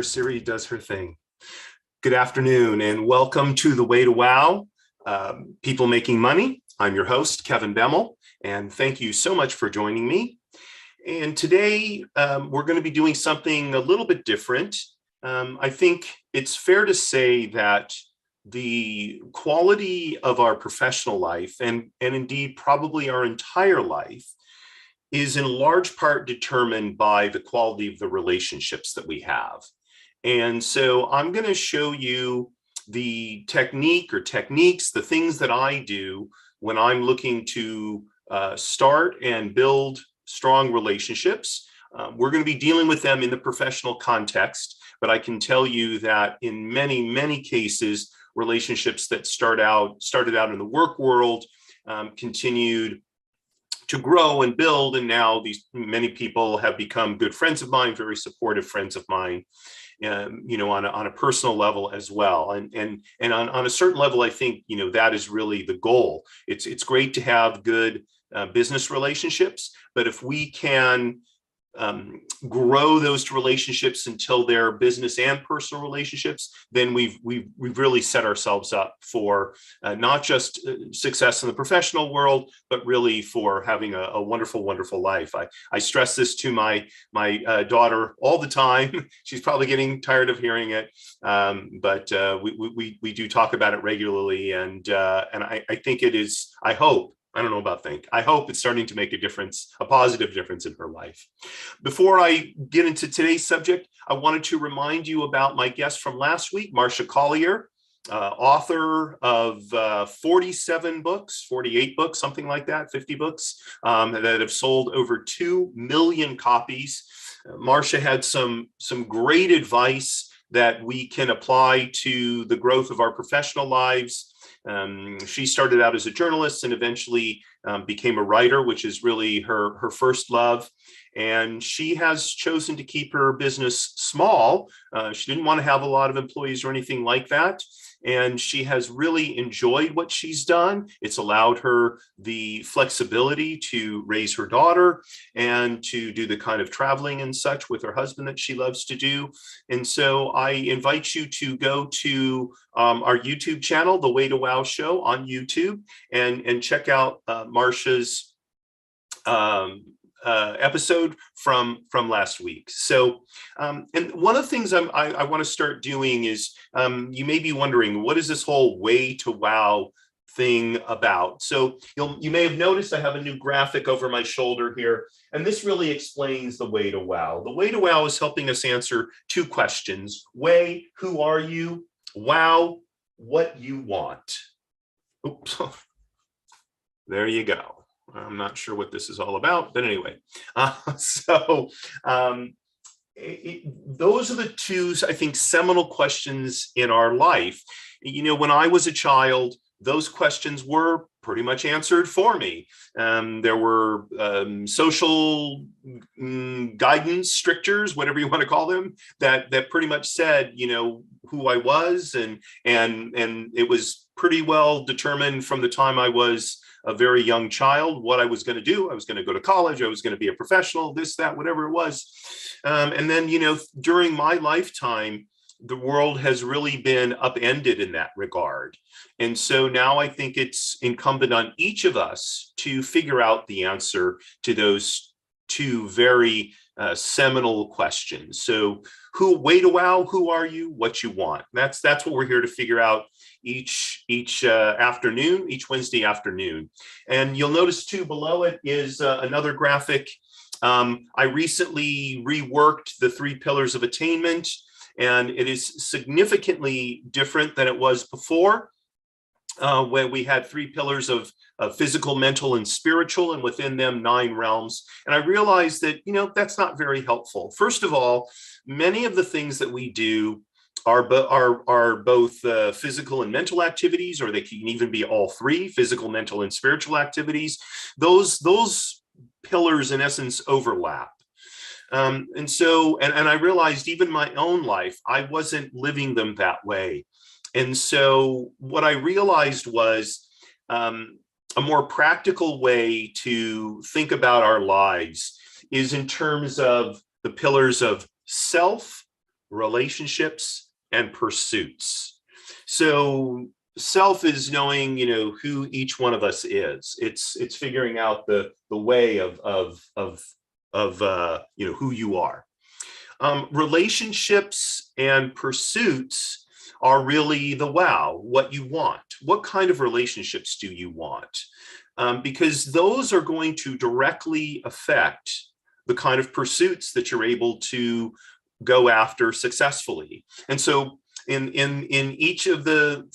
Siri does her thing. Good afternoon and welcome to The Way to Wow, People Making Money. I'm your host, Kevin Bemmel, and thank you so much for joining me. And today we're going to be doing something a little bit different. I think it's fair to say that the quality of our professional life and indeed probably our entire life is in large part determined by the quality of the relationships that we have. And so I'm going to show you the technique or techniques, the things that I do when I'm looking to start and build strong relationships. We're going to be dealing with them in the professional context, but I can tell you that in many, many cases, relationships that started out in the work world continued to grow and build, and now these many people have become good friends of mine, very supportive friends of mine. On a personal level as well, and on a certain level, I think that is really the goal. It's great to have good business relationships, but if we can grow those relationships until they're business and personal relationships, then we've really set ourselves up for not just success in the professional world, but really for having a wonderful, wonderful life. I stress this to my daughter all the time. She's probably getting tired of hearing it, but we do talk about it regularly, and I think it is. I don't know about think. I hope it's starting to make a difference, a positive difference in her life. Before I get into today's subject, I wanted to remind you about my guest from last week, Marcia Collier, author of 47 books, 48 books, something like that, 50 books that have sold over 2 million copies. Marcia had some great advice that we can apply to the growth of our professional lives. She started out as a journalist and eventually became a writer, which is really her first love. And she has chosen to keep her business small. She didn't want to have a lot of employees or anything like that. And she has really enjoyed what she's done. It's allowed her the flexibility to raise her daughter and to do the kind of traveling and such with her husband that she loves to do. And so I invite you to go to our YouTube channel, The Way to Wow Show on YouTube, and check out Marcia's episode from last week. So, and one of the things I want to start doing is, you may be wondering, what is this whole Way to Wow thing about? So you may have noticed I have a new graphic over my shoulder here, and this really explains the Way to Wow. The Way to Wow is helping us answer two questions. Way, who are you? Wow, what you want. Oops, there you go. I'm not sure what this is all about, but anyway. Those are the two, I think, seminal questions in our life. When I was a child, those questions were pretty much answered for me. There were social guidance strictures, whatever you want to call them, that pretty much said, who I was, and it was pretty well determined from the time I was a very young child what I was going to do. I was going to go to college. I was going to be a professional, this, that, whatever it was. And then, during my lifetime, the world has really been upended in that regard. And so now I think it's incumbent on each of us to figure out the answer to those two very seminal questions. So Way to Wow, who are you, what you want? That's what we're here to figure out each afternoon, each Wednesday afternoon. And you'll notice too, below it is another graphic. I recently reworked the 3 pillars of attainment, and it is significantly different than it was before, when we had 3 pillars of physical, mental, and spiritual, and within them 9 realms. And I realized that, that's not very helpful. First of all, many of the things that we do are both physical and mental activities, or they can even be all 3, physical, mental, and spiritual activities. Those pillars, in essence, overlap. And so I realized even my own life, I wasn't living them that way. And so what I realized was a more practical way to think about our lives is in terms of the pillars of self, relationships, and pursuits. So self is knowing, who each one of us is. It's figuring out the way of who you are. Relationships and pursuits are really the wow, what you want. What kind of relationships do you want? Because those are going to directly affect the kind of pursuits that you're able to go after successfully. And so in each of the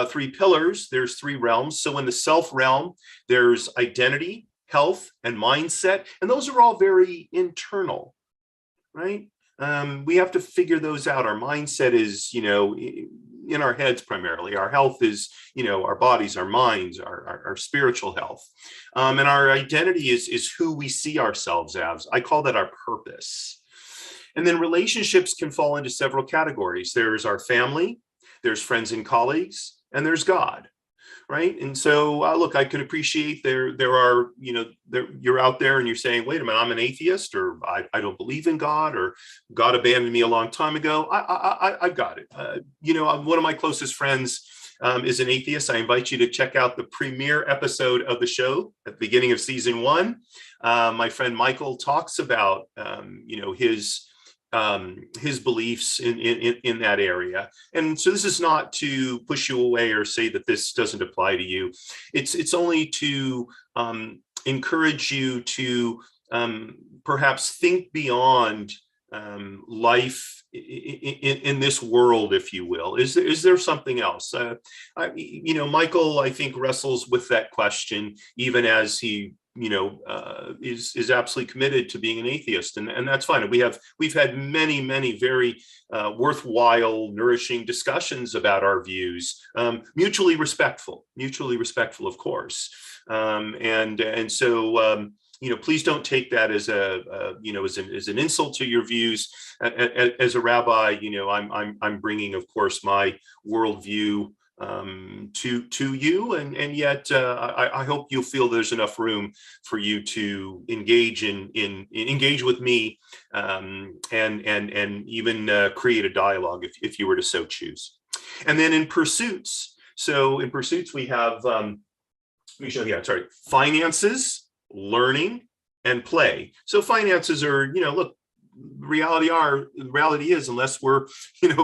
three pillars, there's three realms. So in the self realm, there's identity, health, and mindset. And those are all very internal, right? We have to figure those out. Our mindset is, in our heads primarily. Our health is, our bodies, our minds, our spiritual health. And our identity is who we see ourselves as. I call that our purpose. And then relationships can fall into several categories. There's our family, there's friends and colleagues, and there's God. Right. And so, look, I could appreciate there are, you're out there and you're saying, wait a minute, I'm an atheist, or I don't believe in God, or God abandoned me a long time ago. I've got it. One of my closest friends is an atheist. I invite you to check out the premiere episode of the show at the beginning of season 1. My friend Michael talks about, his beliefs in that area. And so this is not to push you away or say that this doesn't apply to you. It's only to encourage you to perhaps think beyond life in this world, if you will. Is there something else? Michael, I think, wrestles with that question, even as he is absolutely committed to being an atheist, and that's fine. We've had many very worthwhile, nourishing discussions about our views, mutually respectful, of course, and so. Please don't take that as as an insult to your views. As a rabbi, I'm bringing, of course, my worldview to you, and yet I hope you'll feel there's enough room for you to engage engage with me, and even create a dialogue if you were to so choose. And then in pursuits, we have finances, learning, and play. So finances are, look, reality is, unless we're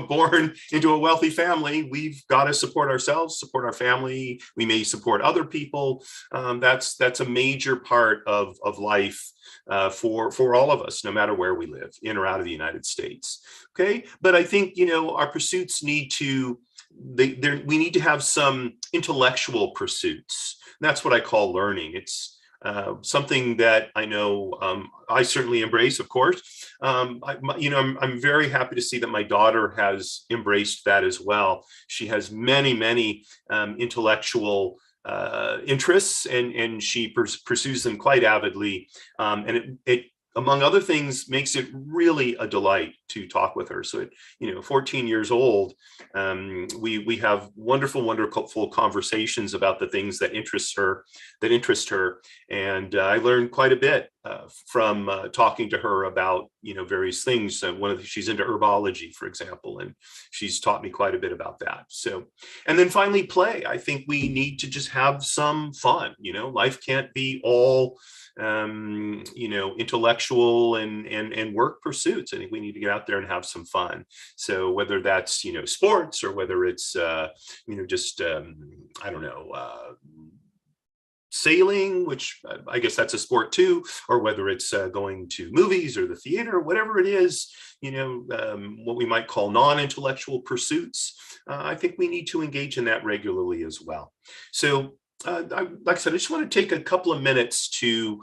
born into a wealthy family, we've got to support ourselves, support our family. We may support other people. That's a major part of life for all of us, no matter where we live, in or out of the United States. Okay, but I think our pursuits need to we need to have some intellectual pursuits. That's what I call learning. It's something that I know I certainly embrace, of course. I'm very happy to see that my daughter has embraced that as well. She has many intellectual interests, and she pursues them quite avidly. And it, among other things, makes it really a delight to talk with her. So at 14 years old, we have wonderful conversations about the things that interest her, and I learned quite a bit from talking to her about various things. She's into herbology, for example, and she's taught me quite a bit about that. So, and then finally, play. I think we need to just have some fun. Life can't be all intellectual and work pursuits. I think we need to get out there and have some fun. So whether that's sports, or whether it's just I don't know, sailing, which I guess that's a sport too, or whether it's going to movies or the theater, whatever it is, what we might call non-intellectual pursuits. I think we need to engage in that regularly as well. So like I said, I just want to take a couple of minutes to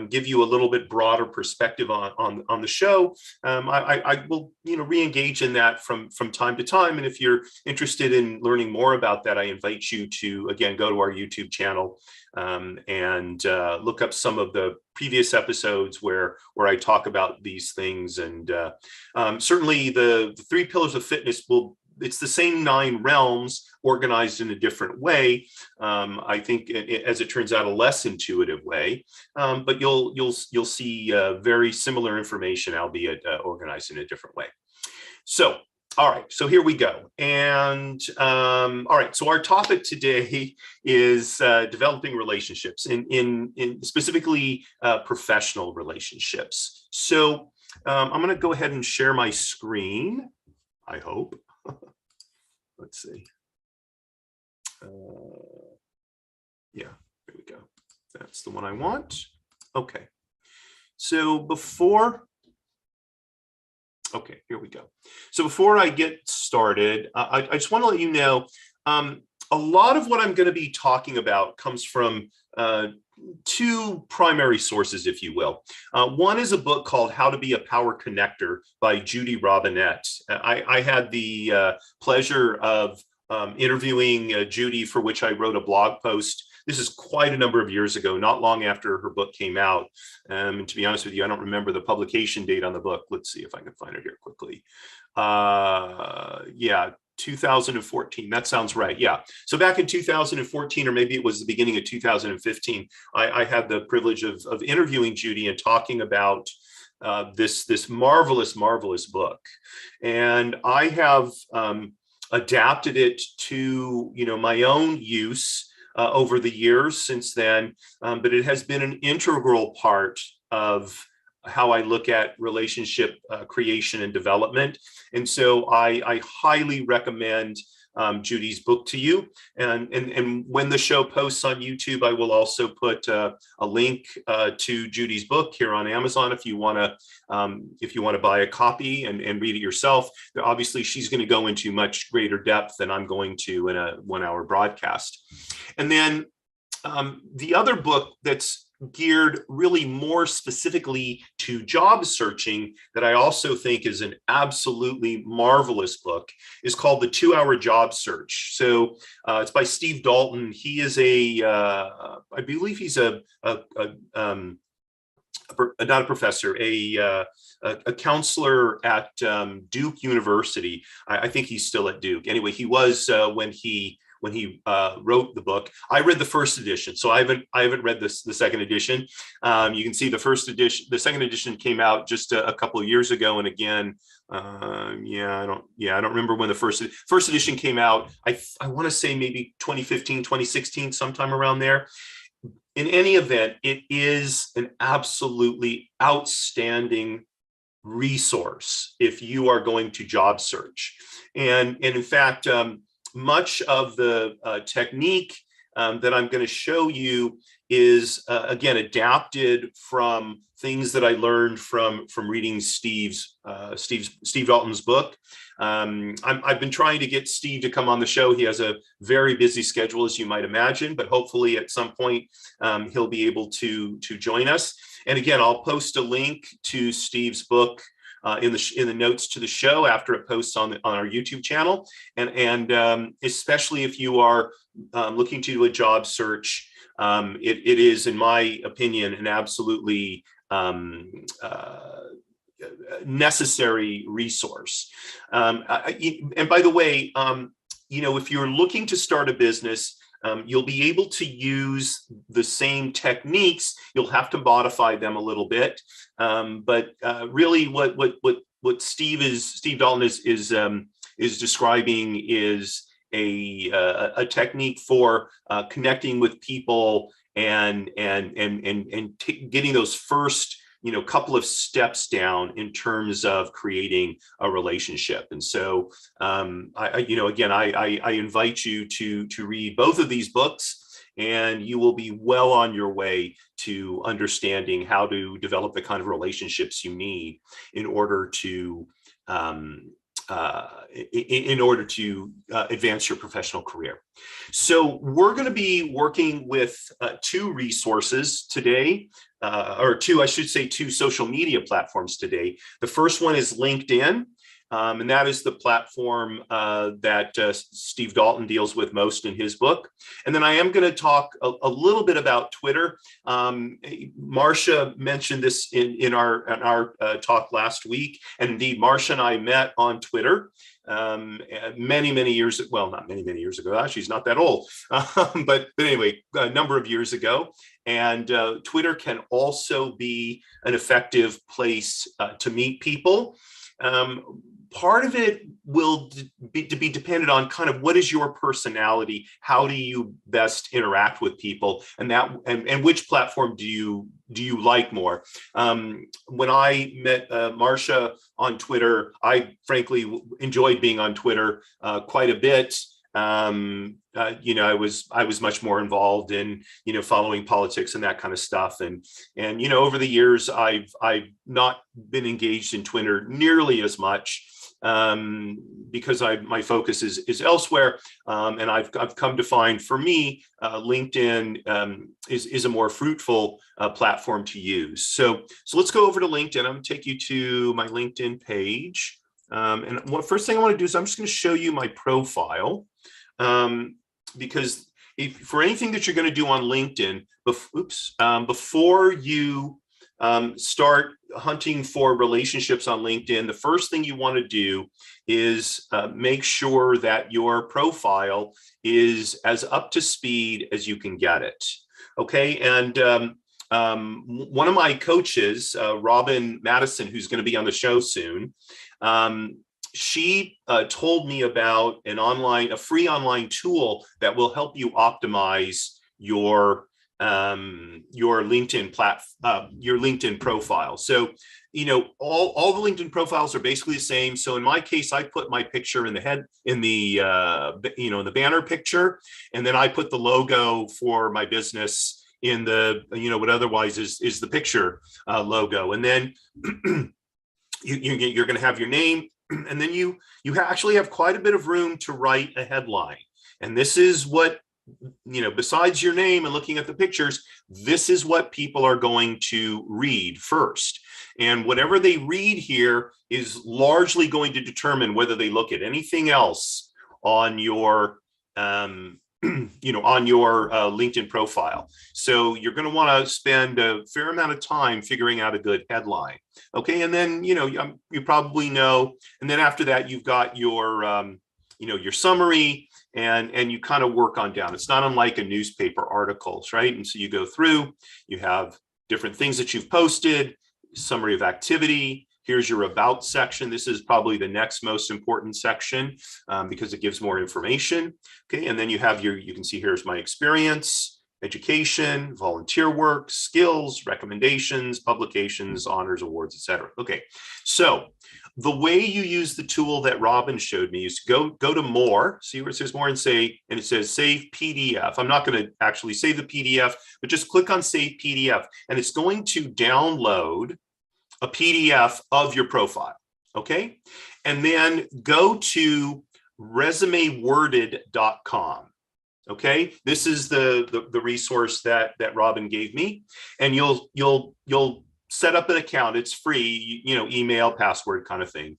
give you a little bit broader perspective on the show. I will re-engage in that from time to time, and if you're interested in learning more about that, I invite you to again go to our YouTube channel and look up some of the previous episodes where I talk about these things. And certainly the 3 pillars of fitness it's the same 9 realms organized in a different way. I think, as it turns out, a less intuitive way, but you'll see very similar information, albeit organized in a different way. So, all right, so here we go. And all right, so our topic today is developing relationships, in specifically professional relationships. So I'm going to go ahead and share my screen, I hope. Let's see. Yeah, there we go. That's the one I want. Okay. So okay, here we go. So before I get started, I just want to let you know, a lot of what I'm going to be talking about comes from two primary sources, if you will. One is a book called How to Be a Power Connector by Judy Robinett. I had the pleasure of interviewing Judy, for which I wrote a blog post. This is quite a number of years ago, not long after her book came out. And to be honest with you, I don't remember the publication date on the book. Let's see if I can find it here quickly. Yeah, 2014. That sounds right. Yeah. So back in 2014, or maybe it was the beginning of 2015, I had the privilege of interviewing Judy and talking about this marvelous book. And I have adapted it to my own use over the years since then, but it has been an integral part of how I look at relationship creation and development. And so I highly recommend Judy's book to you. And when the show posts on YouTube, I will also put a link to Judy's book here on Amazon if you want to buy a copy and read it yourself. Obviously, she's going to go into much greater depth than I'm going to in a 1-hour broadcast. And then the other book that's geared really more specifically to job searching that I also think is an absolutely marvelous book is called The 2-Hour Job Search. So it's by Steve Dalton. He is I believe he's not a professor, a counselor at Duke University. I think he's still at Duke. Anyway, he was when he wrote the book. I read the first edition, so I haven't read the second edition. You can see the second edition came out just a couple of years ago, and again, I don't remember when the first edition came out. I want to say maybe 2015, 2016, sometime around there. In any event, it is an absolutely outstanding resource if you are going to job search, and in fact, much of the technique that I'm going to show you is again adapted from things that I learned from reading Steve Dalton's book. I've been trying to get Steve to come on the show. He has a very busy schedule, as you might imagine, but hopefully at some point he'll be able to join us. And again, I'll post a link to Steve's book in the notes to the show after it posts on our YouTube channel, and especially if you are looking to do a job search, it is, in my opinion, an absolutely necessary resource. And by the way, if you're looking to start a business, you'll be able to use the same techniques. You'll have to modify them a little bit, but really, what Steve Dalton is describing is a technique for connecting with people and getting those first couple of steps down in terms of creating a relationship. And so I invite you to read both of these books, and you will be well on your way to understanding how to develop the kind of relationships you need in order to advance your professional career. So we're going to be working with two resources today, two social media platforms today. The first one is LinkedIn. And that is the platform that Steve Dalton deals with most in his book. And then I am going to talk a little bit about Twitter. Marcia mentioned this in our talk last week. And indeed, Marcia and I met on Twitter many years, well, not many years ago. She's not that old, but anyway, a number of years ago. And Twitter can also be an effective place to meet people. part of it will be dependent on kind of what is your personality, how do you best interact with people, and which platform do you like more. When I met Marcia on Twitter, I frankly enjoyed being on Twitter quite a bit. I was much more involved in, following politics and that kind of stuff. And over the years, I've not been engaged in Twitter nearly as much, because my focus is elsewhere. And I've come to find, for me, LinkedIn is a more fruitful platform to use. So let's go over to LinkedIn. I'm going to take you to my LinkedIn page. And first thing I want to do is I'm just going to show you my profile. Because for anything that you're going to do on LinkedIn, before you start hunting for relationships on LinkedIn, the first thing you want to do is make sure that your profile is as up to speed as you can get it. Okay, and one of my coaches, Robin Madison, who's going to be on the show soon, she told me about a free online tool that will help you optimize your LinkedIn your LinkedIn profile. So, all the LinkedIn profiles are basically the same. So in my case, I put my picture in the banner picture, and then I put the logo for my business in the, what otherwise is the picture logo. And then you're going to have your name. And then you actually have quite a bit of room to write a headline. And this is what, besides your name and looking at the pictures, this is what people are going to read first. And whatever they read here is largely going to determine whether they look at anything else on your on your LinkedIn profile. So you're going to want to spend a fair amount of time figuring out a good headline. Okay, and then you probably know, and then after that you've got your your summary, and you kind of work on down. It's not unlike a newspaper articles, right? And so you go through, you have different things that you've posted, summary of activity. Here's your about section. This is probably the next most important section because it gives more information. Okay, and then you have you can see here's my experience, education, volunteer work, skills, recommendations, publications, honors, awards, etc. Okay, so the way you use the tool that Robin showed me is go to more, see where it says more, and it says save PDF. I'm not going to actually save the PDF, but just click on save PDF, and it's going to download a PDF of your profile. Okay, and then go to resumeworded.com. Okay, this is the resource that Robin gave me, and you'll set up an account. It's free, email, password kind of thing,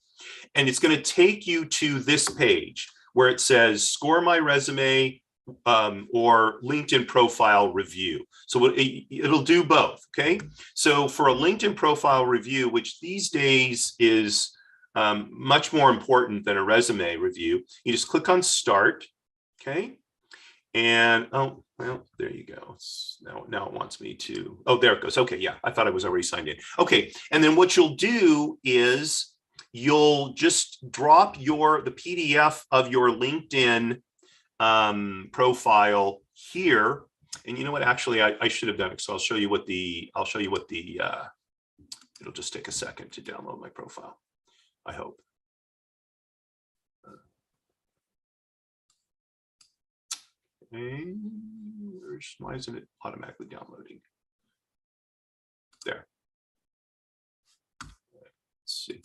and it's going to take you to this page where it says score my resume or LinkedIn profile review. So it'll do both. Okay, so for a LinkedIn profile review, which these days is much more important than a resume review, you just click on start. Okay, and oh well, there you go. Now it wants me to, oh, there it goes. Okay, yeah, I thought I was already signed in. Okay, and then what you'll do is you'll just drop the PDF of your LinkedIn profile here. And you know what, actually I should have done it. So I'll show you what it'll just take a second to download my profile, I hope. Okay, why isn't it automatically downloading? There. Let's see.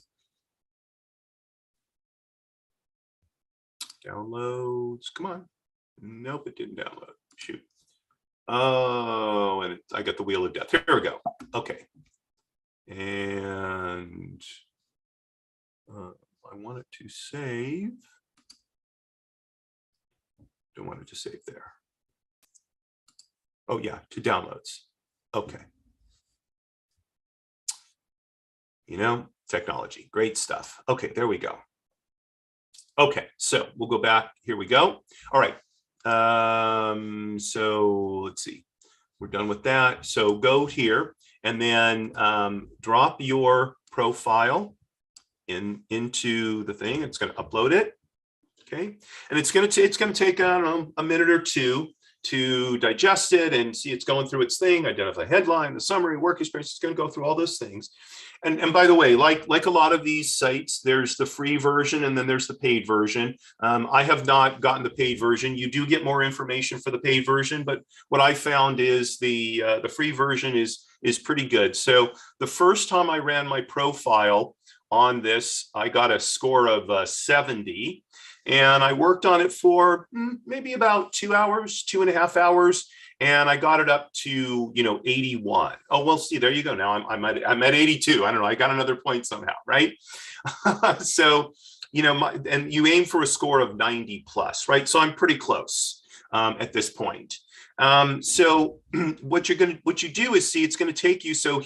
Downloads, come on. Nope, it didn't download. Shoot. Oh, and I got the wheel of death. Here we go. Okay. And I want it to save. Don't want it to save there. Oh yeah, to downloads. Okay. Technology, great stuff. Okay, there we go. Okay, so we'll go back. Here we go. All right. So let's see. We're done with that. So go here and then drop your profile into the thing. It's going to upload it. Okay, and it's going to take, I don't know, a minute or two to digest it and see it's going through its thing, identify headline, the summary, work experience. It's going to go through all those things. And by the way, like a lot of these sites, there's the free version and then there's the paid version. I have not gotten the paid version. You do get more information for the paid version, but what I found is the free version is pretty good. So the first time I ran my profile on this, I got a score of 70. And I worked on it for maybe about 2 hours, 2.5 hours, and I got it up to 81. Oh, well, see, there you go. Now I'm at 82. I don't know. I got another point somehow, right? So and you aim for a score of 90 plus, right? So I'm pretty close at this point. So what you do is see it's going to take you. So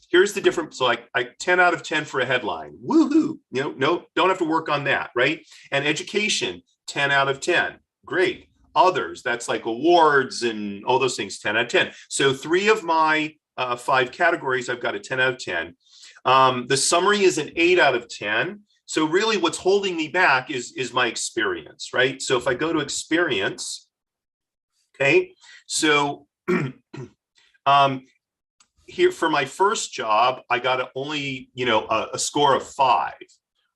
here's the difference. So like 10 out of 10 for a headline. Woohoo! No, don't have to work on that, right? And education, 10 out of 10. Great. Others, that's like awards and all those things, 10 out of 10. So 3 of my 5 categories, I've got a 10 out of 10. The summary is an 8 out of 10. So really what's holding me back is my experience, right? So if I go to experience, okay, so here for my first job, I got only, a score of 5,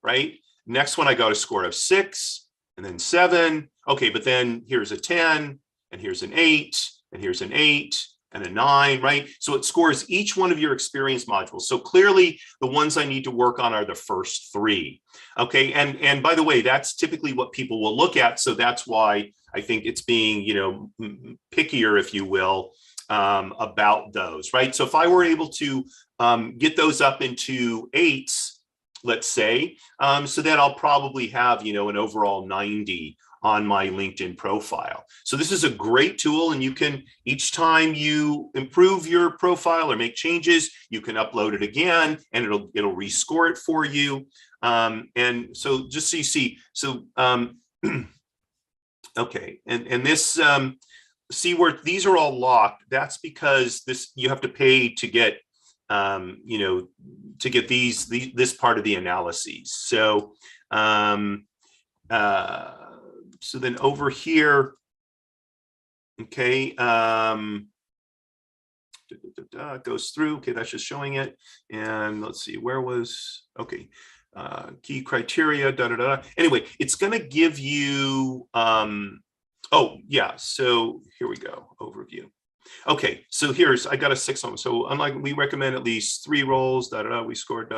right? Next one, I got a score of 6 and then 7. Okay, but then here's a 10 and here's an 8 and here's an 8 and a 9, right? So it scores each one of your experience modules. So clearly the ones I need to work on are the first 3. Okay, and by the way, that's typically what people will look at. So that's why I think it's being, pickier, if you will, about those, right? So if I were able to get those up into 8s, let's say, so then I'll probably have, an overall 90 on my LinkedIn profile. So this is a great tool, and you can, each time you improve your profile or make changes, you can upload it again and it'll rescore it for you. And so just so you see, so, okay. And this, see where these are all locked. That's because you have to pay to get, to get this part of the analyses. So, so then over here, okay, it goes through. Okay, that's just showing it. And let's see, okay, key criteria, Anyway, it's going to give you, oh yeah, so here we go, overview. Okay, so I got a 6 on. So unlike, we recommend at least 3 roles, we scored,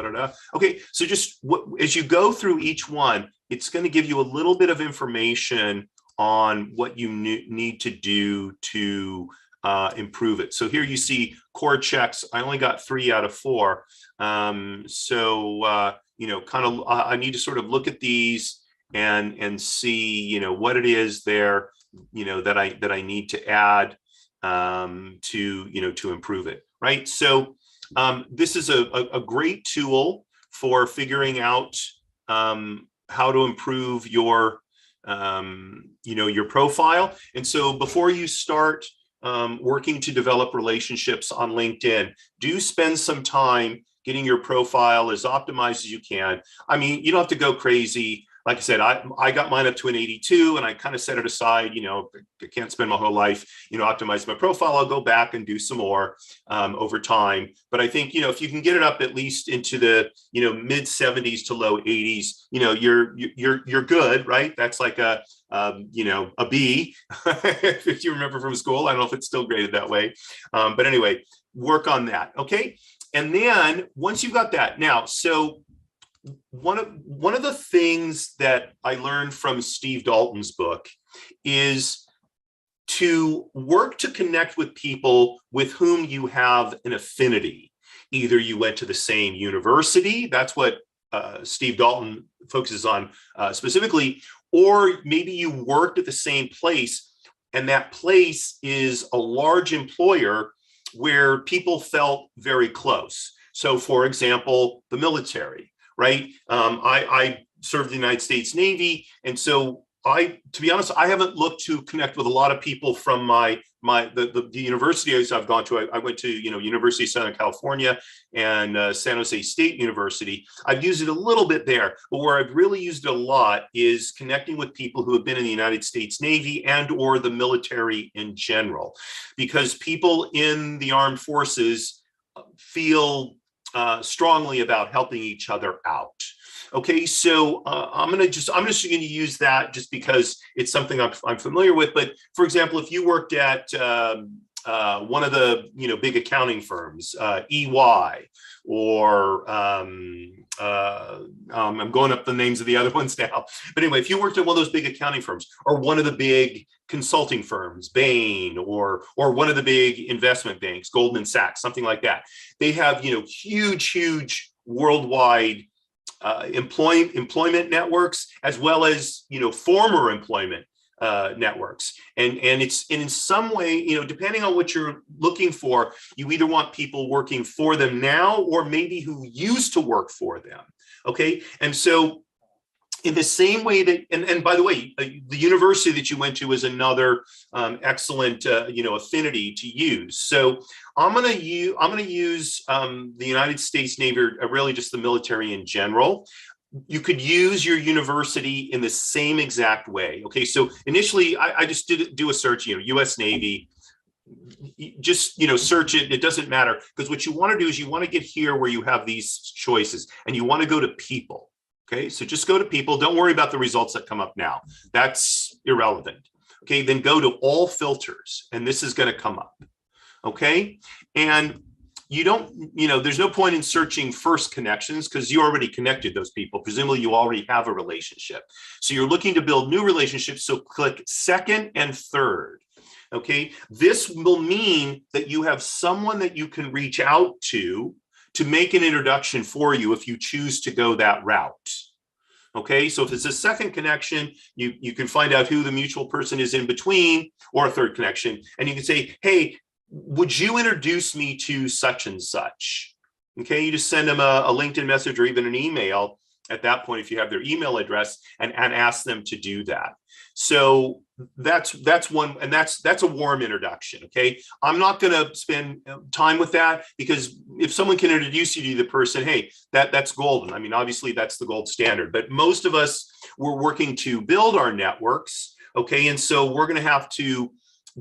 Okay, so just as you go through each one, it's going to give you a little bit of information on what you need to do to improve it. So here you see core checks. I only got 3 out of 4. So, I need to sort of look at these and see, what it is there, that I need to add to improve it, right? So this is a great tool for figuring out how to improve your your profile. And so before you start working to develop relationships on LinkedIn, do spend some time getting your profile as optimized as you can. I mean, you don't have to go crazy. Like I said, I got mine up to an 82 and I kind of set it aside. I can't spend my whole life, optimizing my profile. I'll go back and do some more over time. But I think, if you can get it up at least into the, mid 70s to low 80s, you're good, right? That's like a B, if you remember from school. I don't know if it's still graded that way. But anyway, work on that. Okay. And then once you've got that now, so one of the things that I learned from Steve Dalton's book is to work to connect with people with whom you have an affinity. Either you went to the same university, that's what Steve Dalton focuses on specifically, or maybe you worked at the same place and that place is a large employer where people felt very close. So for example, the military. Right. I served the United States Navy. And so to be honest, I haven't looked to connect with a lot of people from the universities I've gone to. I went to, University of Southern California and San Jose State University. I've used it a little bit there, but where I've really used it a lot is connecting with people who have been in the United States Navy and or the military in general, because people in the armed forces feel strongly about helping each other out. Okay, so I'm just going to use that just because it's something I'm familiar with. But for example, if you worked at one of the big accounting firms, EY, or I'm going up the names of the other ones now. But anyway, if you worked at one of those big accounting firms, or one of the big consulting firms, Bain, or one of the big investment banks, Goldman Sachs, something like that, they have huge worldwide employment networks, as well as former employment networks, and it's in some way, depending on what you're looking for, you either want people working for them now, or maybe who used to work for them. Okay, and so in the same way that, and by the way, the university that you went to is another excellent affinity to use. So I'm going to use the United States Navy, or really just the military in general. You could use your university in the same exact way. Okay, so initially I just do a search, U.S. Navy. Just search it. It doesn't matter, because what you want to do is you want to get here where you have these choices, and you want to go to people. Okay, so just go to people. Don't worry about the results that come up now. That's irrelevant. Okay, then go to all filters, and this is going to come up. Okay, and you don't, there's no point in searching first connections, because you already connected those people. Presumably you already have a relationship. So you're looking to build new relationships. So click second and third. Okay, this will mean that you have someone that you can reach out to make an introduction for you if you choose to go that route. Okay, so if it's a second connection, you can find out who the mutual person is in between, or a third connection, and you can say, hey, would you introduce me to such and such? Okay, you just send them a LinkedIn message or even an email at that point, if you have their email address, and ask them to do that. So that's one, and that's a warm introduction. Okay, I'm not going to spend time with that, because if someone can introduce you to the person, hey, that's golden. I mean, obviously that's the gold standard, but most of us, we're working to build our networks. Okay, and so we're going to have to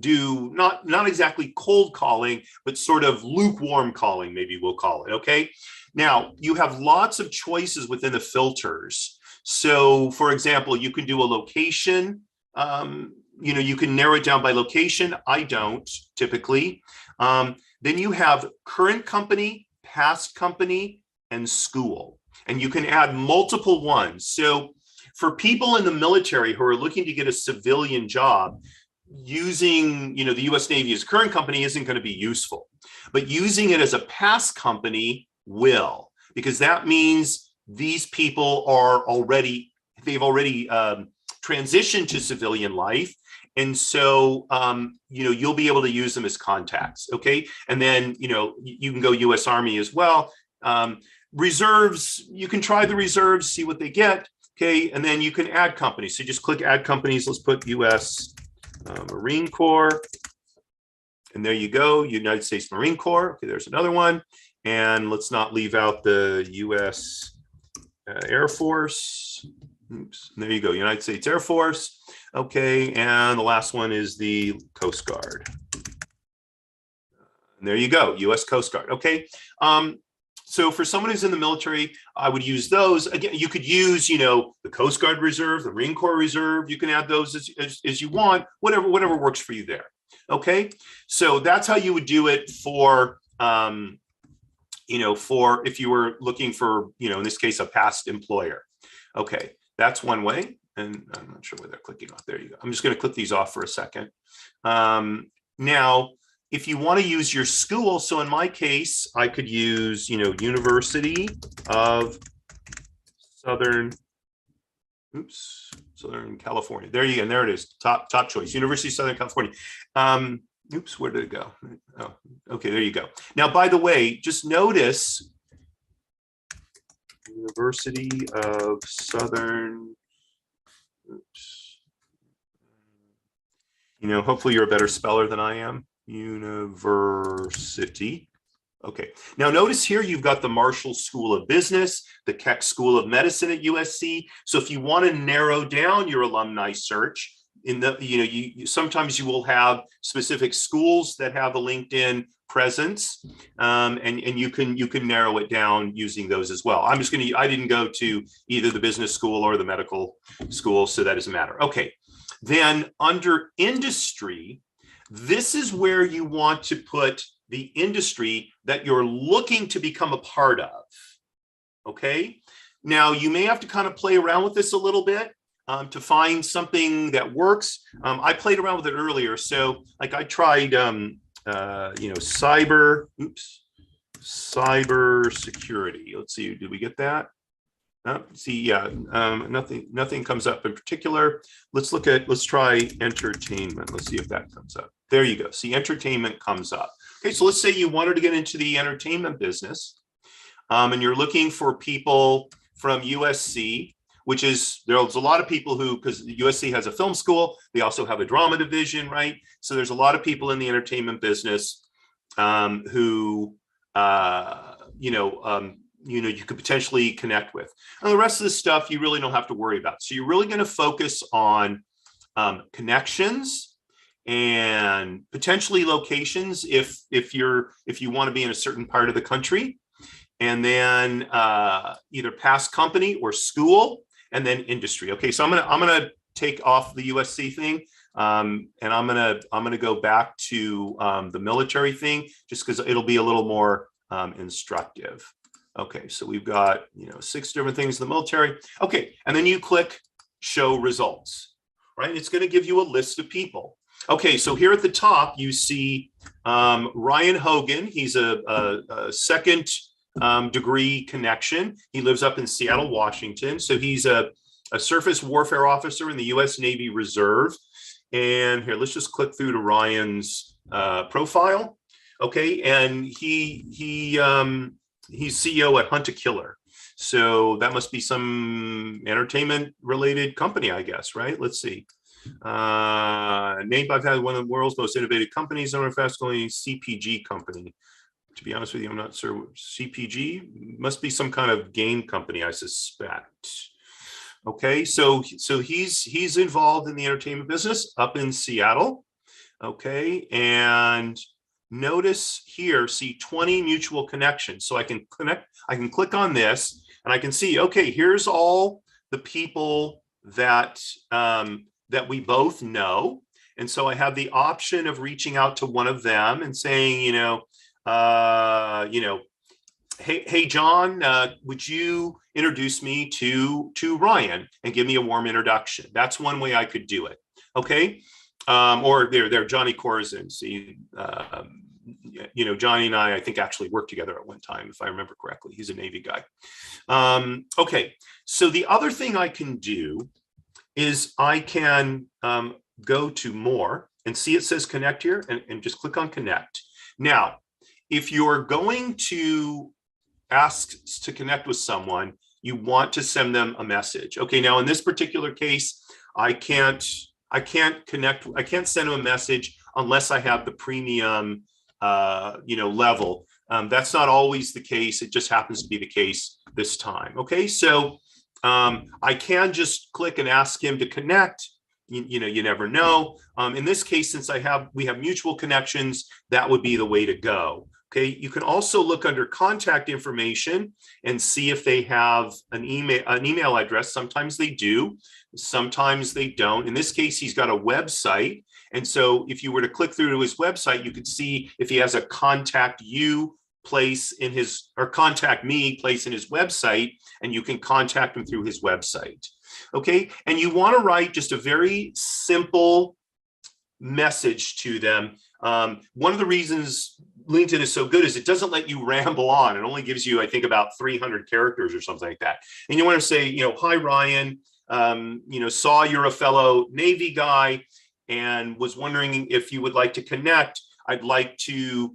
do not exactly cold calling, but sort of lukewarm calling, maybe we'll call it. Okay, now you have lots of choices within the filters. So for example, you can do a location. You can narrow it down by location. I don't typically. Then you have current company, past company, and school, and you can add multiple ones. So for people in the military who are looking to get a civilian job, using the U.S. Navy as current company isn't going to be useful, but using it as a past company will, because that means these people they've already transitioned to civilian life, and so you'll be able to use them as contacts. Okay, and then you can go U.S. Army as well. Reserves, you can try the reserves, see what they get. Okay, and then you can add companies. So just click add companies. Let's put U.S. Marine Corps, and there you go, United States Marine Corps. Okay, there's another one, and let's not leave out the U.S. Air Force. Oops, and there you go, United States Air Force. Okay, and the last one is the Coast Guard. And there you go, U.S. Coast Guard. Okay, so for someone who's in the military, I would use those. Again, you could use, the Coast Guard Reserve, the Marine Corps Reserve. You can add those as you want, whatever works for you there. Okay, so that's how you would do it for, for if you were looking for, in this case, a past employer. Okay, that's one way. And I'm not sure where they're clicking off. There you go. I'm just going to click these off for a second. Now, if you want to use your school, so in my case, I could use, University of Southern California. There you go. And there it is. Top choice. University of Southern California. Oops, where did it go? Oh, okay, there you go. Now, by the way, just notice University of Southern. Oops. Hopefully you're a better speller than I am. University. Okay, now notice here you've got the Marshall School of Business, the Keck School of Medicine at USC. So if you want to narrow down your alumni search, sometimes you will have specific schools that have a LinkedIn presence, and you can narrow it down using those as well. I didn't go to either the business school or the medical school, so that doesn't matter. Okay, then under industry, this is where you want to put the industry that you're looking to become a part of. Okay, now you may have to kind of play around with this a little bit to find something that works. I played around with it earlier. So like I tried, cyber security. Let's see, did we get that? Nothing comes up in particular. Let's try entertainment. Let's see if that comes up. There you go. See, entertainment comes up. Okay, so let's say you wanted to get into the entertainment business, and you're looking for people from USC, which is, there's a lot of people who, because USC has a film school, they also have a drama division, right? So there's a lot of people in the entertainment business who, you could potentially connect with. And the rest of the stuff you really don't have to worry about. So you're really going to focus on connections and potentially locations if you want to be in a certain part of the country, and then either past company or school, and then industry. Okay, so I'm gonna take off the USC thing, and I'm gonna go back to the military thing, just because it'll be a little more instructive. Okay, so we've got 6 different things in the military. Okay, and then you click show results, right? It's going to give you a list of people. Okay, so here at the top you see Ryan Hogan. He's a second degree connection. He lives up in Seattle, Washington. So he's a surface warfare officer in the U.S. Navy Reserve. And here, let's just click through to Ryan's profile. Okay, and he's CEO at Hunt a Killer. So that must be some entertainment related company, I guess, right? Let's see. Named I've had one of the world's most innovative companies, on a fast growing CPG company. To be honest with you, I'm not sure. CPG must be some kind of game company, I suspect. Okay, so he's involved in the entertainment business up in Seattle. Okay, and notice here, see 20 mutual connections. So I can click on this and I can see, okay, here's all the people that that we both know. And so I have the option of reaching out to one of them and saying, hey John, would you introduce me to Ryan and give me a warm introduction? That's one way I could do it. Okay. Or there, Johnny Corzin. See, Johnny and I think actually worked together at one time, if I remember correctly. He's a Navy guy. Okay, so the other thing I can do is I can go to more and see it says connect here, and just click on connect. Now, if you're going to ask to connect with someone, you want to send them a message. Okay, now in this particular case, I can't connect, I can't send them a message unless I have the premium level. That's not always the case. It just happens to be the case this time. Okay, so I can just click and ask him to connect. You never know. In this case, since we have mutual connections, that would be the way to go. Okay, you can also look under contact information and see if they have an email address. Sometimes they do, sometimes they don't. In this case, he's got a website. And so if you were to click through to his website, you could see if he has a contact you place in his, or contact me place in his website, and you can contact him through his website. Okay, and you want to write just a very simple message to them. One of the reasons LinkedIn is so good is it doesn't let you ramble on. It only gives you, I think, about 300 characters or something like that. And you want to say, hi, Ryan, saw you're a fellow Navy guy and was wondering if you would like to connect. I'd like to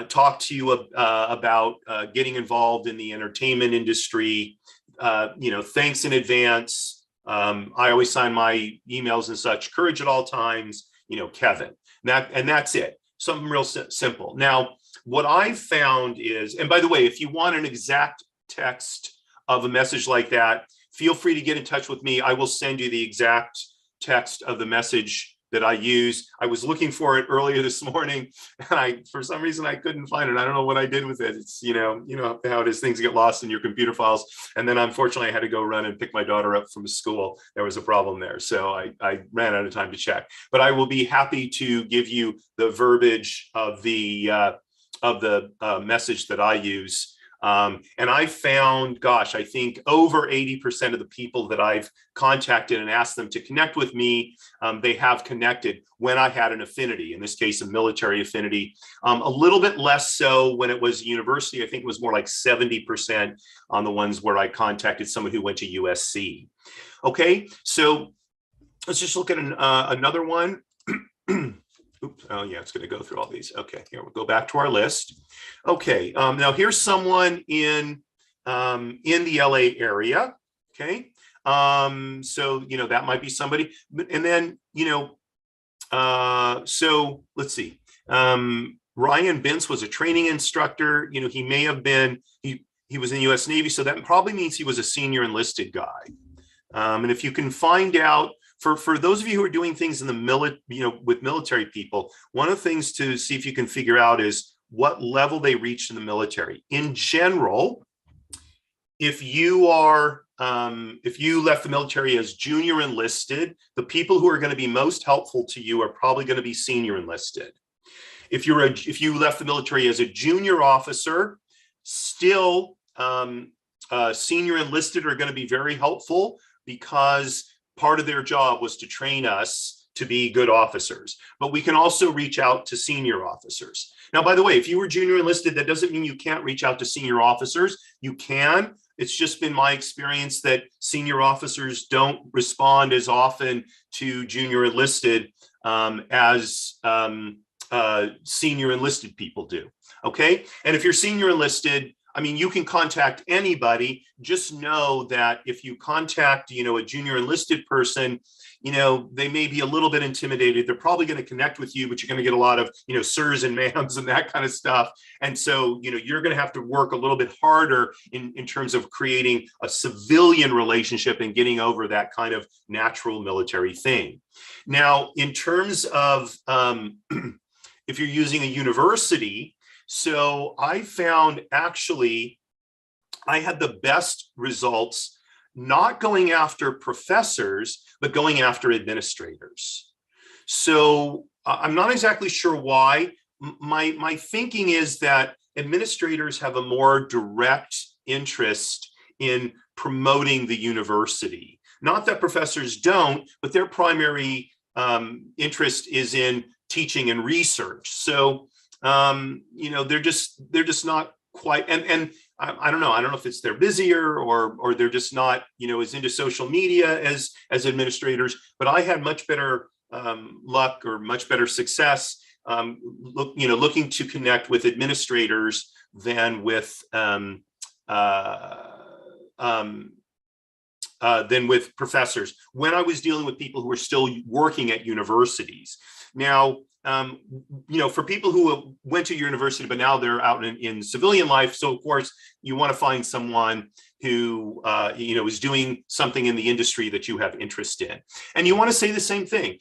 talk to you about getting involved in the entertainment industry. Thanks in advance. I always sign my emails and such, courage at all times. Kevin. And that's it. Something real simple. Now, what I've found is, and by the way, if you want an exact text of a message like that, feel free to get in touch with me. I will send you the exact text of the message that I use. I was looking for it earlier this morning, and for some reason I couldn't find it. I don't know what I did with it. It's, you know how it is, things get lost in your computer files. And then unfortunately I had to go run and pick my daughter up from school. There was a problem there. So I ran out of time to check, but I will be happy to give you the verbiage of the message that I use. And I found, gosh, I think over 80% of the people that I've contacted and asked them to connect with me, they have connected when I had an affinity, in this case, a military affinity. A little bit less so when it was university. I think it was more like 70% on the ones where I contacted someone who went to USC. Okay, so let's just look at another one. Oops, oh yeah, it's going to go through all these. Okay, here we'll go back to our list. Okay, now here's someone in the LA area. Okay, so that might be somebody, and then so let's see. Ryan Bintz was a training instructor. He may have been he was in the U.S. Navy, so that probably means he was a senior enlisted guy. And if you can find out. For those of you who are doing things in the with military people, one of the things to see if you can figure out is what level they reached in the military. In general, if you left the military as junior enlisted, the people who are going to be most helpful to you are probably going to be senior enlisted. If you left the military as a junior officer, still senior enlisted are going to be very helpful, because part of their job was to train us to be good officers. But we can also reach out to senior officers. Now, by the way, if you were junior enlisted, that doesn't mean you can't reach out to senior officers. You can. It's just been my experience that senior officers don't respond as often to junior enlisted as senior enlisted people do. Okay. And if you're senior enlisted, I mean, you can contact anybody. Just know that if you contact, a junior enlisted person, they may be a little bit intimidated. They're probably going to connect with you, but you're going to get a lot of, sirs and ma'ams and that kind of stuff. And so, you're going to have to work a little bit harder in terms of creating a civilian relationship and getting over that kind of natural military thing. Now, in terms of if you're using a university, so I found actually I had the best results not going after professors, but going after administrators. So I'm not exactly sure why. My thinking is that administrators have a more direct interest in promoting the university. Not that professors don't, but their primary interest is in teaching and research. So they're just not quite, and I don't know if it's they're busier or they're just not, as into social media as administrators, but I had much better luck or much better success looking to connect with administrators than with professors when I was dealing with people who were still working at universities. Now, for people who went to university, but now they're out in civilian life. So of course you want to find someone who, is doing something in the industry that you have interest in. And you want to say the same thing.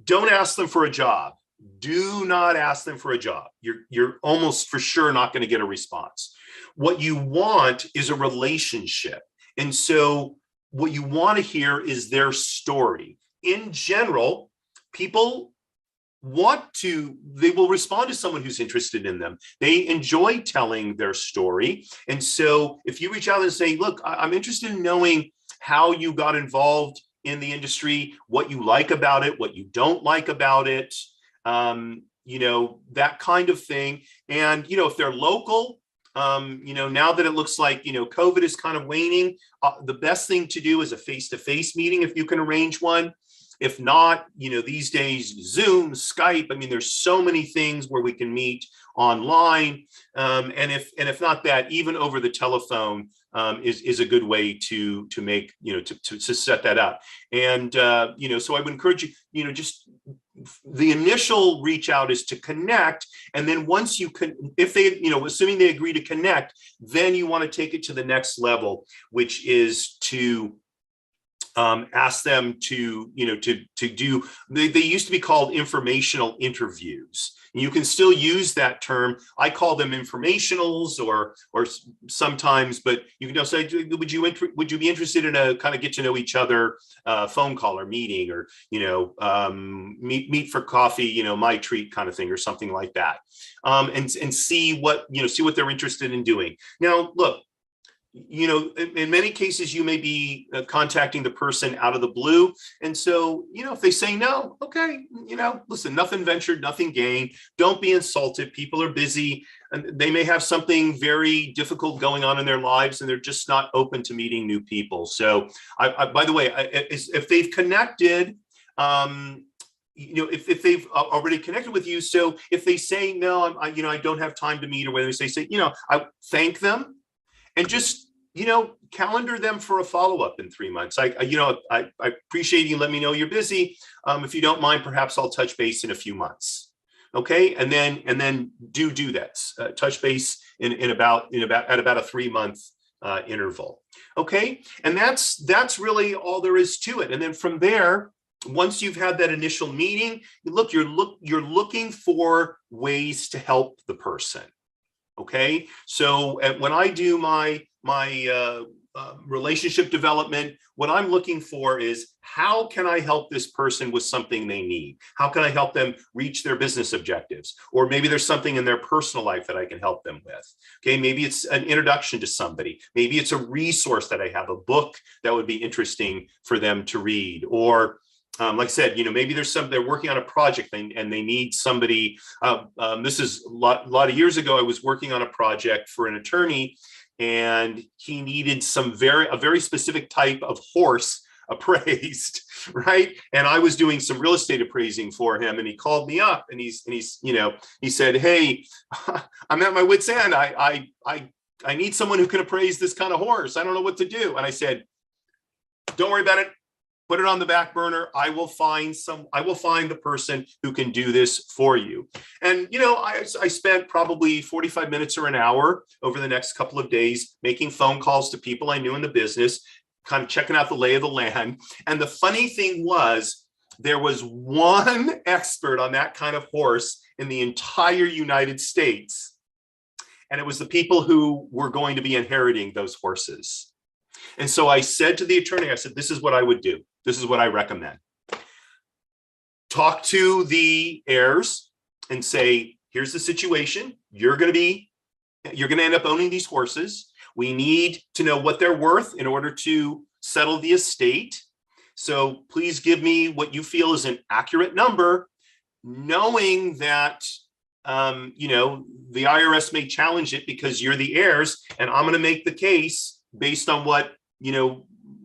Don't ask them for a job. Do not ask them for a job. You're almost for sure not going to get a response. What you want is a relationship. And so what you want to hear is their story. In general, people they will respond to someone who's interested in them. They enjoy telling their story. And so if you reach out and say, look, I'm interested in knowing how you got involved in the industry, what you like about it, what you don't like about it, that kind of thing. And, if they're local, now that it looks like, COVID is kind of waning, the best thing to do is a face-to-face meeting if you can arrange one. If not, these days, Zoom, Skype, I mean, there's so many things where we can meet online. And if not that, even over the telephone is a good way to make, to set that up. And, so I would encourage you, just the initial reach out is to connect. And then once you can, if they, assuming they agree to connect, then you want to take it to the next level, which is to ask them to, to do, they used to be called informational interviews. You can still use that term. I call them informationals or sometimes, but you can also say, would you be interested in a kind of get to know each other phone call or meeting, or, meet for coffee, my treat kind of thing, or something like that. And see what, see what they're interested in doing. Now, look, in many cases, you may be contacting the person out of the blue. And so, if they say no, okay, listen, nothing ventured, nothing gained. Don't be insulted. People are busy and they may have something very difficult going on in their lives and they're just not open to meeting new people. So by the way, if they've connected, if they've already connected with you, so if they say no, I don't have time to meet, or whether they say, I thank them. And just, calendar them for a follow-up in 3 months. I appreciate you. Let me know you're busy. If you don't mind, perhaps I'll touch base in a few months. Okay. And then do that. Touch base at about a 3-month interval. Okay. And that's really all there is to it. And then from there, once you've had that initial meeting, you're looking for ways to help the person. Okay, so when I do my relationship development, what I'm looking for is, how can I help this person with something they need? How can I help them reach their business objectives? Or maybe there's something in their personal life that I can help them with. Okay, maybe it's an introduction to somebody. Maybe it's a resource that I have, a book that would be interesting for them to read. Or like I said, maybe they're working on a project and they need somebody. This is a lot of years ago. I was working on a project for an attorney, and he needed a very specific type of horse appraised, right? And I was doing some real estate appraising for him, and he called me up, and he said, "Hey, I'm at my wit's end. I need someone who can appraise this kind of horse. I don't know what to do." And I said, "Don't worry about it. Put it on the back burner. I will find the person who can do this for you." And, I spent probably 45 minutes or an hour over the next couple of days making phone calls to people I knew in the business, kind of checking out the lay of the land. And the funny thing was, there was one expert on that kind of horse in the entire United States. And it was the people who were going to be inheriting those horses. And so I said to the attorney, I said, this is what I would do. This is what I recommend. Talk to the heirs and say, here's the situation. You're going to end up owning these horses. We need to know what they're worth in order to settle the estate. So please give me what you feel is an accurate number, knowing that the IRS may challenge it because you're the heirs, and I'm going to make the case based on what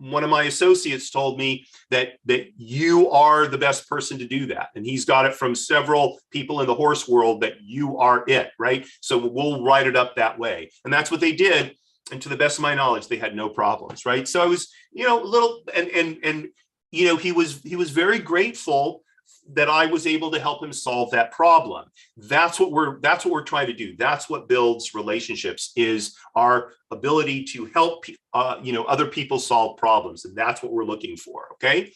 one of my associates told me, that you are the best person to do that. And he's got it from several people in the horse world that you are it, right? So we'll write it up that way. And that's what they did. And to the best of my knowledge, they had no problems, right? So I was, a little, and he was very grateful that I was able to help him solve that problem. That's what we're trying to do. That's what builds relationships, is our ability to help other people solve problems, and that's what we're looking for. Okay,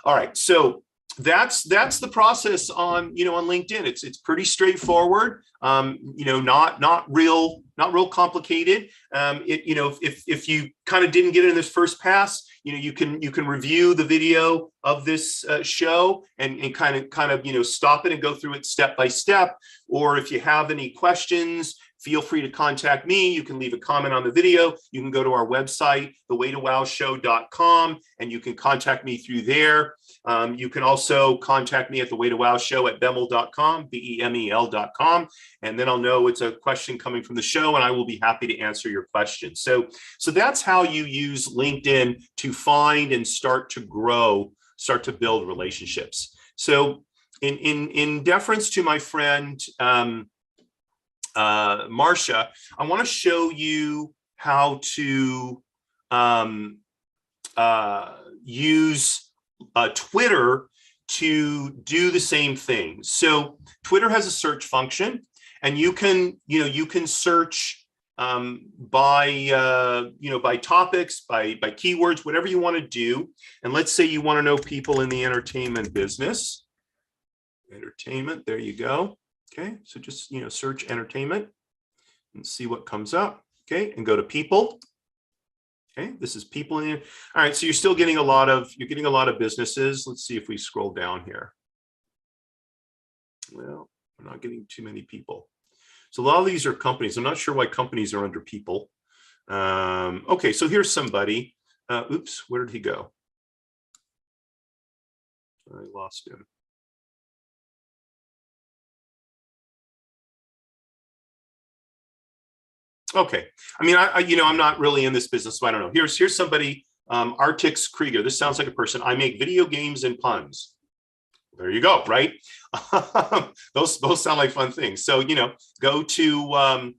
all right. So that's the process on LinkedIn. It's pretty straightforward. Not real complicated. If you kind of didn't get it in this first pass, you can review the video of this show and kind of stop it and go through it step by step. Or if you have any questions, feel free to contact me. You can leave a comment on the video. You can go to our website, thewaytowowshow.com, and you can contact me through there. You can also contact me at thewaytowowshow@bemel.com, BEMEL.com, and then I'll know it's a question coming from the show, and I will be happy to answer your questions. So that's how you use LinkedIn to find and start to build relationships. So in deference to my friend Marcia, I want to show you how to use Twitter to do the same thing. So Twitter has a search function, and you can search by topics, by keywords, whatever you want to do. And let's say you want to know people in the entertainment business. Entertainment, there you go. Okay, so just search entertainment and see what comes up. Okay, and go to people. Okay, this is people in here. All right, so you're still getting a lot of businesses. Let's see if we scroll down here. Well, we're not getting too many people. So a lot of these are companies. I'm not sure why companies are under people. Okay, so here's somebody. Oops, where did he go? I lost him. Okay, I mean, I'm not really in this business, so I don't know. Here's somebody, Artix Krieger. This sounds like a person. I make video games and puns. There you go, right? those sound like fun things. So go to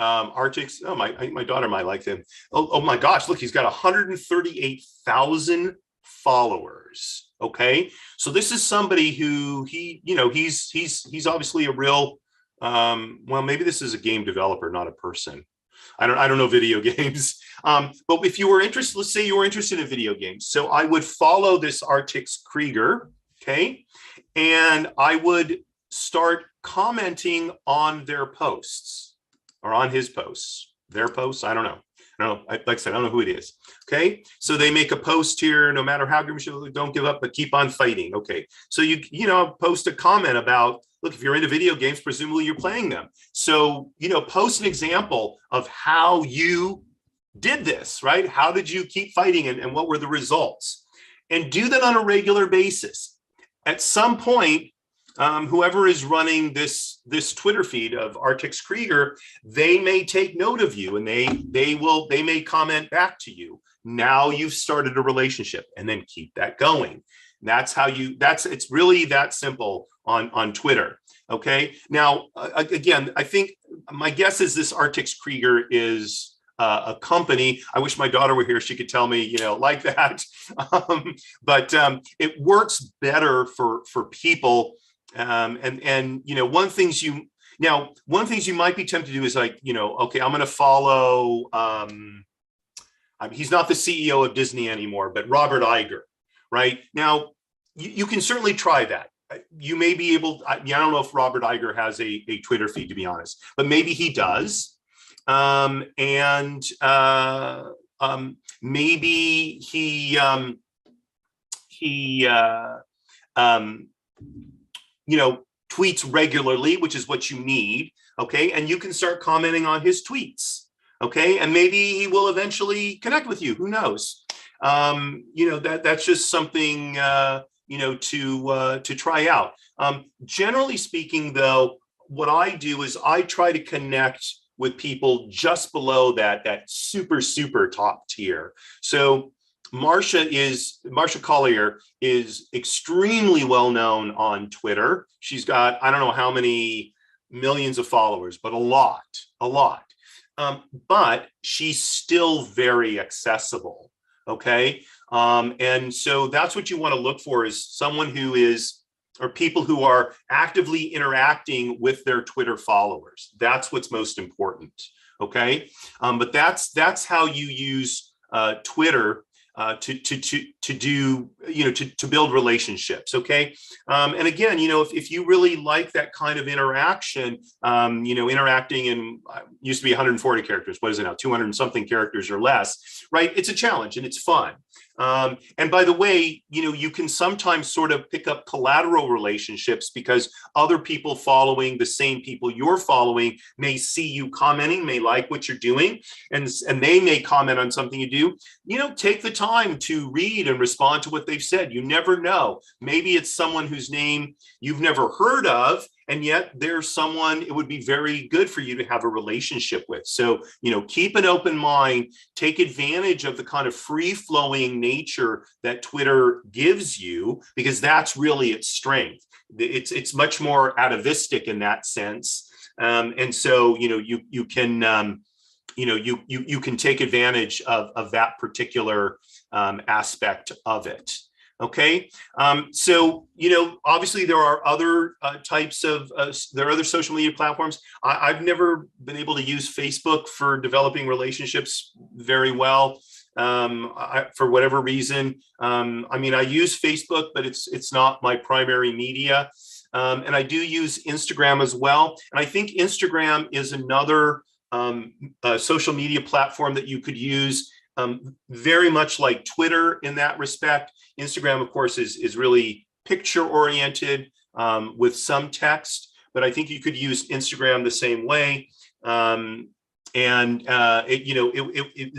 Artix. Oh, my daughter might like him. Oh my gosh, look, he's got 138,000 followers. Okay, so this is somebody who he's obviously a real. Well, maybe this is a game developer, not a person. I don't know video games. But if you were interested, let's say you were interested in video games. So I would follow this Artix Krieger, okay? And I would start commenting on their posts or on his posts, their posts. I don't know. Like I said, I don't know who it is. Okay, so they make a post here. No matter how good, don't give up, but keep on fighting. Okay, so you post a comment about, look, if you're into video games, presumably you're playing them. So post an example of how you did this, right? How did you keep fighting, and what were the results? And do that on a regular basis. At some point, whoever is running this Twitter feed of Artix Krieger, they may take note of you, and they may comment back to you. Now you've started a relationship, and then keep that going. It's really that simple on Twitter. Okay. Now, again, I think my guess is this Artix Krieger is a company. I wish my daughter were here. She could tell me, like that. But it works better for people. One things you might be tempted to do is like, okay, I'm going to follow. He's not the CEO of Disney anymore, but Robert Iger, right? Now, you can certainly try that. You may be able. I don't know if Robert Iger has a Twitter feed, to be honest, but maybe he does. Maybe he tweets regularly, which is what you need. Okay, and you can start commenting on his tweets. Okay, and maybe he will eventually connect with you. Who knows? That's just something to try out. Generally speaking, though, what I do is I try to connect with people just below that super top tier. So Marcia Collier is extremely well known on Twitter. She's got, I don't know how many millions of followers, but a lot. But she's still very accessible. Okay. And so that's what you want to look for, is someone or people who are actively interacting with their Twitter followers. That's what's most important. Okay. But that's how you use Twitter to do, to build relationships. Okay. And again, if you really like that kind of interaction, interacting in, used to be 140 characters. What is it now? 200 and something characters or less, right? It's a challenge and it's fun. And by the way, you can sometimes sort of pick up collateral relationships because other people following the same people you're following may see you commenting, may like what you're doing, and they may comment on something you do. Take the time to read and respond to what they've said. You never know. Maybe it's someone whose name you've never heard of, and yet there's someone it would be very good for you to have a relationship with. So, keep an open mind, take advantage of the kind of free-flowing nature that Twitter gives you, because that's really its strength. It's much more atavistic in that sense. And so, you can take advantage of that particular aspect of it. Okay, so obviously there are other types of there are other social media platforms. I've never been able to use Facebook for developing relationships very well, for whatever reason. I mean, I use Facebook, but it's not my primary media, and I do use Instagram as well. And I think Instagram is another social media platform that you could use. Very much like Twitter in that respect. Instagram, of course, is really picture oriented with some text, but I think you could use Instagram the same way. The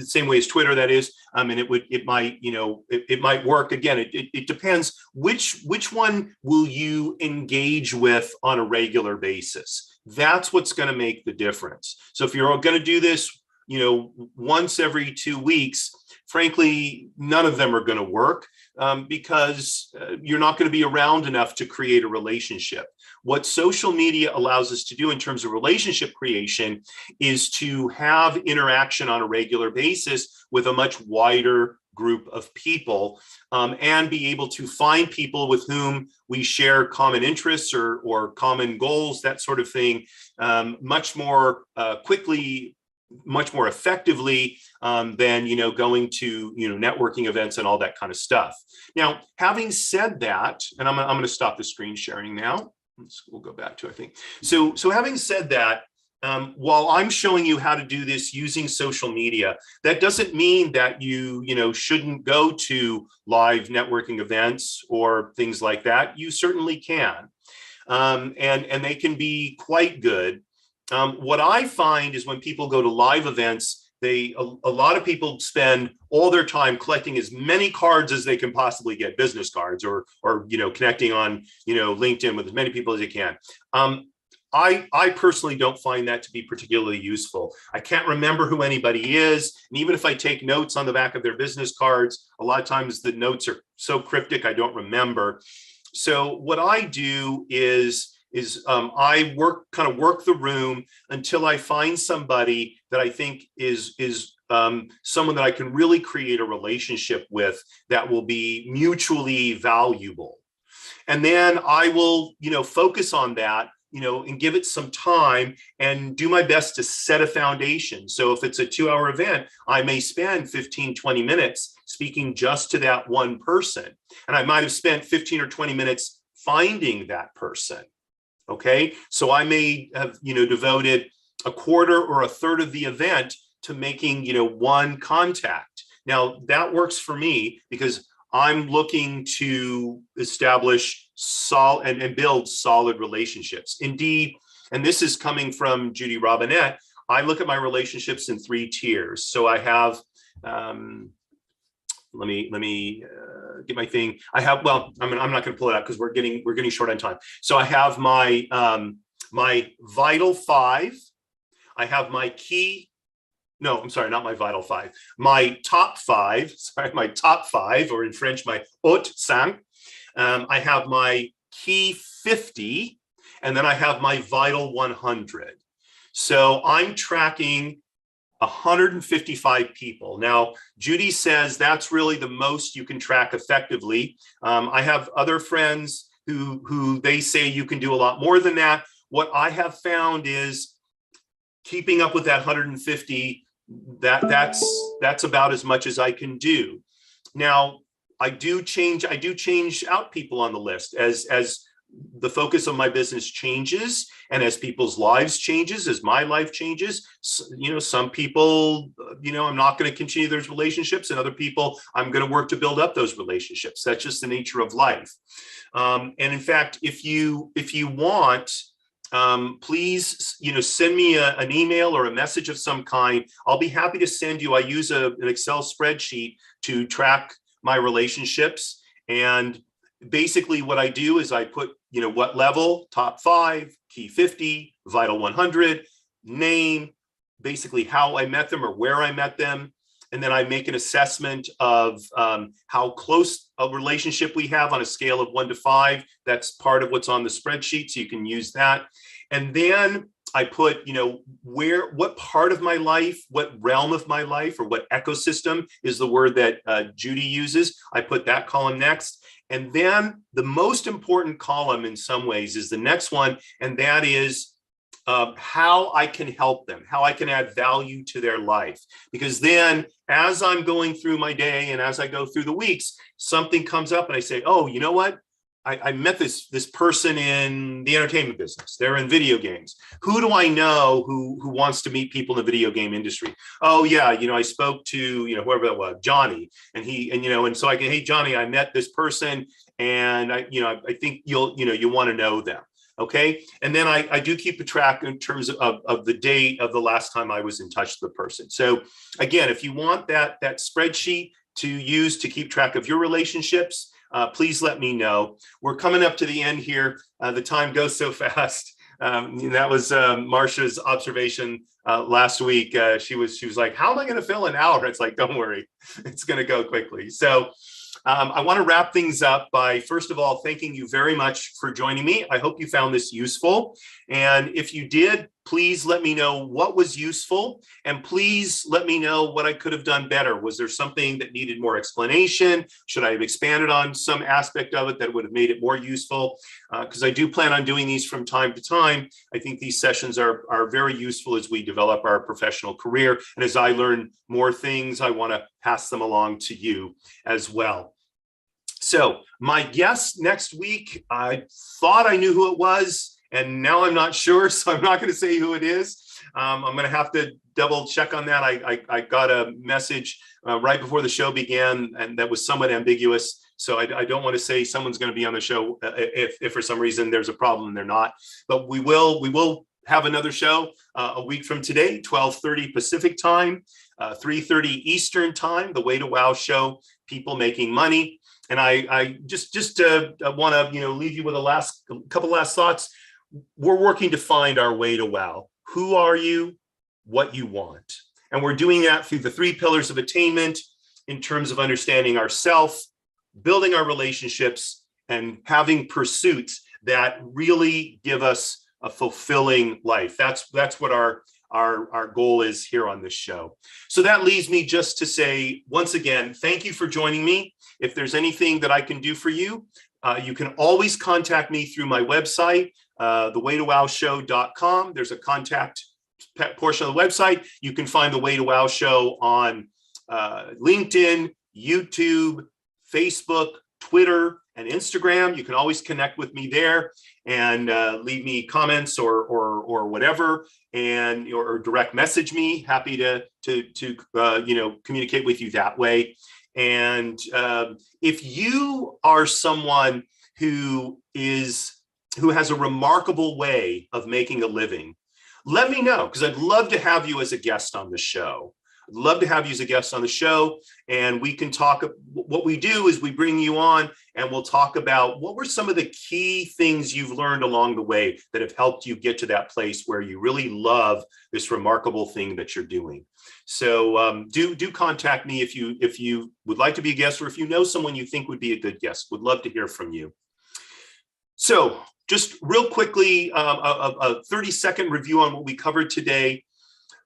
same way as Twitter, that is, and it might work. Again, it depends which one will you engage with on a regular basis. That's what's going to make the difference. So if you're going to do this, once every 2 weeks, frankly, none of them are going to work because you're not going to be around enough to create a relationship. What social media allows us to do in terms of relationship creation is to have interaction on a regular basis with a much wider group of people, and be able to find people with whom we share common interests or common goals, that sort of thing, much more quickly, much more effectively than going to networking events and all that kind of stuff. Now, having said that, and I'm going to stop the screen sharing now. We'll go back to, I think. So having said that, while I'm showing you how to do this using social media, that doesn't mean that you shouldn't go to live networking events or things like that. You certainly can, and they can be quite good. What I find is when people go to live events, a lot of people spend all their time collecting as many cards as they can possibly get, business cards, or connecting on LinkedIn with as many people as they can. I personally don't find that to be particularly useful. I can't remember who anybody is, and even if I take notes on the back of their business cards, a lot of times the notes are so cryptic I don't remember. So what I do is I work the room until I find somebody that I think is someone that I can really create a relationship with that will be mutually valuable. And then I will, focus on that, and give it some time and do my best to set a foundation. So if it's a 2-hour event, I may spend 15, 20 minutes speaking just to that one person. And I might have spent 15 or 20 minutes finding that person. Okay, so I may have devoted a quarter or a third of the event to making one contact. Now that works for me because I'm looking to establish solid and build solid relationships. Indeed, and this is coming from Judy Robinett, I look at my relationships in 3 tiers. So I have let me get my thing. I have, well, I'm not going to pull it out because we're getting short on time. So I have my my vital 5. I have my key. No, I'm sorry, not my vital 5. My top 5. Sorry, my top 5, or in French, my haut 5. I have my key 50, and then I have my vital 100. So I'm tracking 155 people. Now, Judy says that's really the most you can track effectively. I have other friends who they say you can do a lot more than that. What I have found is keeping up with that 150, that's about as much as I can do. Now, I do change out people on the list as the focus of my business changes, and as people's lives changes, as my life changes. Some people, I'm not going to continue those relationships, and other people I'm going to work to build up those relationships. That's just the nature of life. And in fact, if you want, please, send me an email or a message of some kind. I'll be happy to send you. I use an Excel spreadsheet to track my relationships, and basically what I do is I put, what level, top 5, key 50, vital 100, name, basically how I met them or where I met them. And then I make an assessment of how close a relationship we have on a scale of 1 to 5. That's part of what's on the spreadsheet, so you can use that. And then I put, what part of my life, what realm of my life, or what ecosystem is the word that Judy uses. I put that column next. And then the most important column in some ways is the next one, and that is how I can help them, how I can add value to their life. Because then as I'm going through my day and as I go through the weeks, something comes up and I say, oh, you know what? I met this person in the entertainment business. They're in video games. Who do I know who wants to meet people in the video game industry? Oh yeah, I spoke to whoever that was, Johnny, and so I can, hey Johnny, I met this person, and I think you'll want to know them. Okay, and then I do keep a track in terms of the date of the last time I was in touch with the person. So again, if you want that spreadsheet to use to keep track of your relationships, please let me know. We're coming up to the end here. The time goes so fast. That was Marcia's observation last week. She was like, how am I going to fill an hour? It's like, don't worry, it's going to go quickly. So I want to wrap things up by, first of all, thanking you very much for joining me. I hope you found this useful. And if you did, please let me know what was useful. And please let me know what I could have done better. Was there something that needed more explanation? Should I have expanded on some aspect of it that would have made it more useful? Because I do plan on doing these from time to time. I think these sessions are very useful as we develop our professional career. And as I learn more things, I want to pass them along to you as well. So my guest next week, I thought I knew who it was, and now I'm not sure, so I'm not going to say who it is. I'm going to have to double check on that. I got a message right before the show began, and that was somewhat ambiguous. So I don't want to say someone's going to be on the show if for some reason there's a problem and they're not. But we will have another show a week from today, 12:30 Pacific time, 3:30 Eastern time, the Way to Wow show, People Making Money. And I just want to leave you with a couple last thoughts. We're working to find our way to wow. Who are you? What you want. And we're doing that through the 3 pillars of attainment in terms of understanding ourselves, building our relationships, and having pursuits that really give us a fulfilling life. That's what our goal is here on this show. So that leaves me just to say, once again, thank you for joining me. If there's anything that I can do for you, you can always contact me through my website, thewaytowowshow.com. There's a contact portion of the website. You can find The Way to Wow Show on LinkedIn, YouTube, Facebook, Twitter, and Instagram. You can always connect with me there and leave me comments or whatever, and or direct message me. Happy to communicate with you that way. And if you are someone who has a remarkable way of making a living, let me know, because I'd love to have you as a guest on the show. I'd love to have you as a guest on the show, and we can talk. What we do is we bring you on and we'll talk about what were some of the key things you've learned along the way that have helped you get to that place where you really love this remarkable thing that you're doing. So do contact me if you would like to be a guest, or if you know someone you think would be a good guest. Would love to hear from you. So just real quickly, a 30-second review on what we covered today.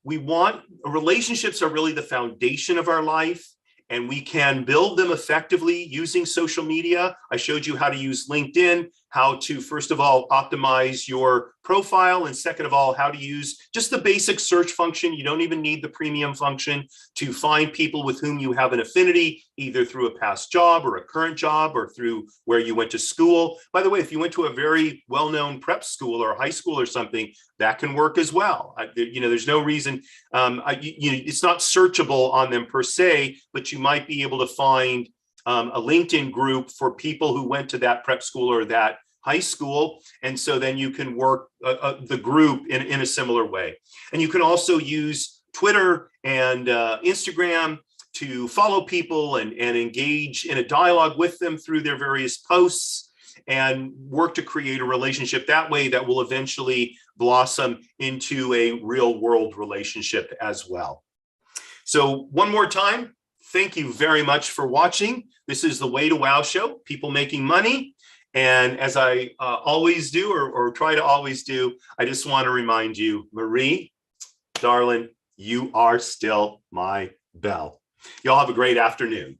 Relationships are really the foundation of our life, and we can build them effectively using social media. I showed you how to use LinkedIn, how to, first of all, optimize your profile, and second of all, how to use just the basic search function. You don't even need the premium function to find people with whom you have an affinity, either through a past job or a current job or through where you went to school. By the way, if you went to a very well-known prep school or high school or something, that can work as well. There's no reason, it's not searchable on them per se, but you might be able to find a LinkedIn group for people who went to that prep school or that high school. And so then you can work the group in a similar way. And you can also use Twitter and Instagram to follow people and engage in a dialogue with them through their various posts, and work to create a relationship that way that will eventually blossom into a real world relationship as well. So one more time, thank you very much for watching. This is the Way to Wow show, People Making Money. And as I always do, or try to always do, I just want to remind you, Marie, darling, you are still my belle. Y'all have a great afternoon.